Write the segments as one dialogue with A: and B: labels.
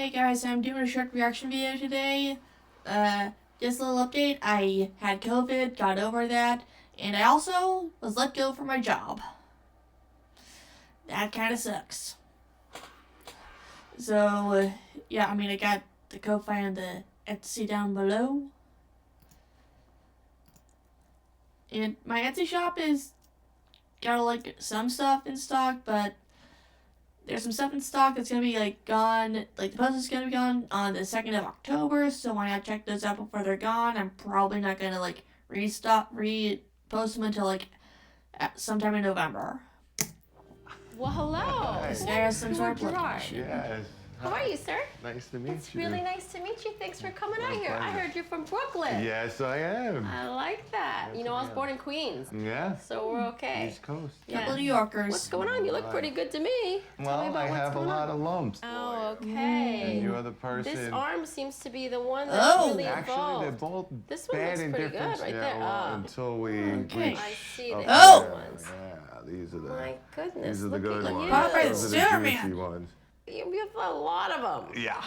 A: Hey guys, I'm doing a short reaction video today. Just a little update. I had COVID, got over that, and I also was let go from my job. That kind of sucks. So, yeah, I got the Ko-Fi and the Etsy down below. And my Etsy shop is got like some stuff in stock, but there's some stuff in stock that's gonna be gone. Like the post is gonna be gone on the 2nd of October, so why not check those out before they're gone? I'm probably not gonna repost them until sometime in November.
B: Well, hello.
A: This guy has some sort of
B: Gerard.
C: Yes.
B: How are you, sir?
C: Nice to meet
B: It's
C: you.
B: really nice to meet you. Thanks for coming out here.
C: pleasure.
B: I heard you're from Brooklyn.
C: Yes, I am.
B: I like that. You know, I was born in Queens,
C: Yeah.
B: so we're okay.
C: East Coast.
B: Yeah.
A: Couple New Yorkers.
B: What's going on? You look pretty good to me. Tell me
C: Well,
B: about
C: I
B: what's
C: have a
B: going
C: lot
B: on.
C: of lumps.
B: Oh, okay.
C: And you're the person.
B: This arm seems to be the one that's
A: Oh.
B: really
C: Actually,
B: involved.
C: they're both
B: This one
C: bad
B: looks
C: in
B: pretty good
C: difference.
B: right
C: yeah,
B: there.
C: well,
B: Ah.
C: until we
A: Okay.
C: reach
B: I see the
A: Oh.
B: other ones.
C: Yeah, these are the.
B: My goodness,
C: These are the
B: look
C: good
B: at
C: ones.
B: you.
A: Pop right
C: Those are the
A: there,
C: juicy
A: man.
C: ones.
B: You have a lot of them.
C: Yeah.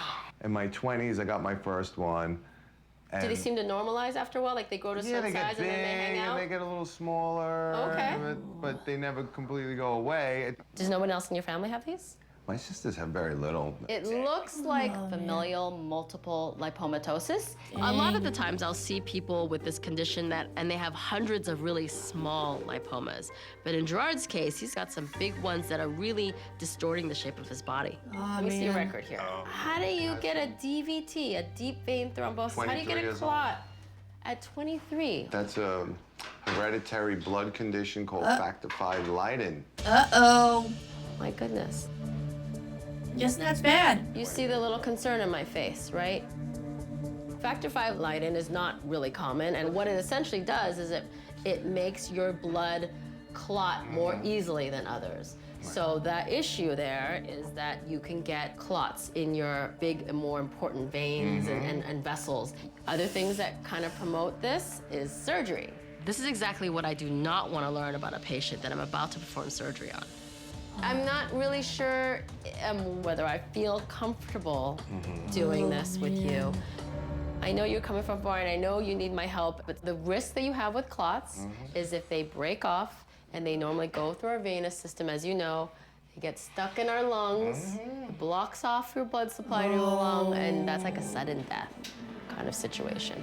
C: In my 20s, I got my first one.
B: Do they
C: and-
B: seem to normalize after a while? Like they grow to a
C: Yeah,
B: certain
C: they get
B: size
C: big
B: and then they hang out?
C: and they get a little smaller.
B: Okay.
C: But they never completely go away.
B: Does no one else in your family have these?
C: My sisters have very little.
B: It looks like familial multiple lipomatosis. A lot of the times I'll see people with this condition and they have hundreds of really small lipomas. But in Gerard's case, he's got some big ones that are really distorting the shape of his body.
A: Aw,
B: Let me see your
A: man.
B: record here. How do you get a DVT, a deep vein thrombosis? How do you
C: 23
B: get a
C: years old.
B: clot at 23?
C: That's a hereditary blood condition called factor V Leiden.
A: Uh-oh.
B: My goodness.
A: Guess that's bad.
B: You see the little concern in my face, right? Factor V Leiden is not really common, and what it essentially does is it makes your blood clot more easily than others. So the issue there is that you can get clots in your big and more important veins and vessels. Other things that kind of promote this is surgery. This is exactly what I do not want to learn about a patient that I'm about to perform surgery on. I'm not really sure whether I feel comfortable doing this with you. I know you're coming from far and I know you need my help, but the risk that you have with clots is if they break off and they normally go through our venous system, as you know, they get stuck in our lungs, it blocks off your blood supply to the lung, and that's like a sudden death kind of situation.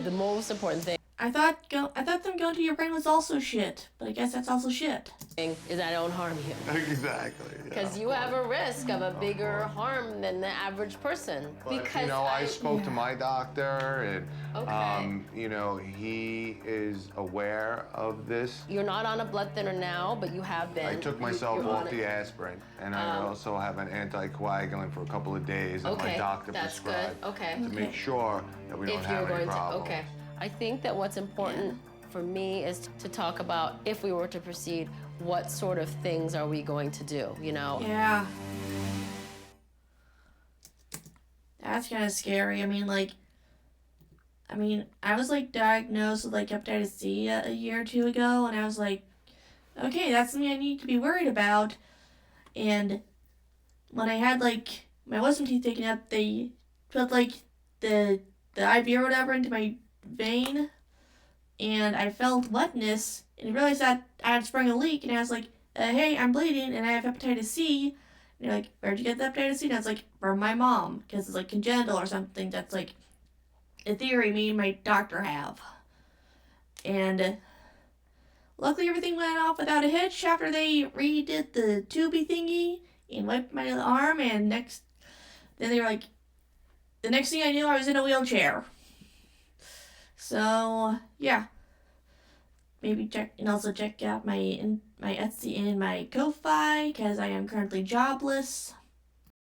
B: The most important thing
A: I thought them going to your brain was also shit, but I guess that's also shit.
B: is that I don't harm you.
C: Exactly.
B: Because you have a risk of a bigger harm than the average person. Because
C: You know, I spoke to my doctor, and
B: Okay.
C: you know, he is aware of this.
B: You're not on a blood thinner now, but you have been.
C: I took myself off the aspirin, and I also have an anticoagulant for a couple of days that my doctor
B: that's
C: prescribed
B: good. Okay.
C: to make sure that we don't
B: If you're
C: have any
B: going to,
C: problems.
B: okay. I think that what's important for me is to talk about if we were to proceed, what sort of things are we going to do? You know.
A: Yeah. That's kind of scary. I was diagnosed with hepatitis C a year or two ago, and I was like, okay, that's something I need to be worried about. And when I had my wisdom teeth taken out, they put the IV or whatever into my vein, and I felt wetness, and I realized that I had sprung a leak, and I was like, hey, I'm bleeding, and I have hepatitis C. And you're like, where'd you get the hepatitis C? And I was like, from my mom, because it's congenital or something that's in theory me and my doctor have. And luckily everything went off without a hitch after they redid the tubey thingy and wiped my arm, and then they were like, the next thing I knew I was in a wheelchair. So yeah, maybe check out my Etsy and my Ko-Fi, because I am currently jobless.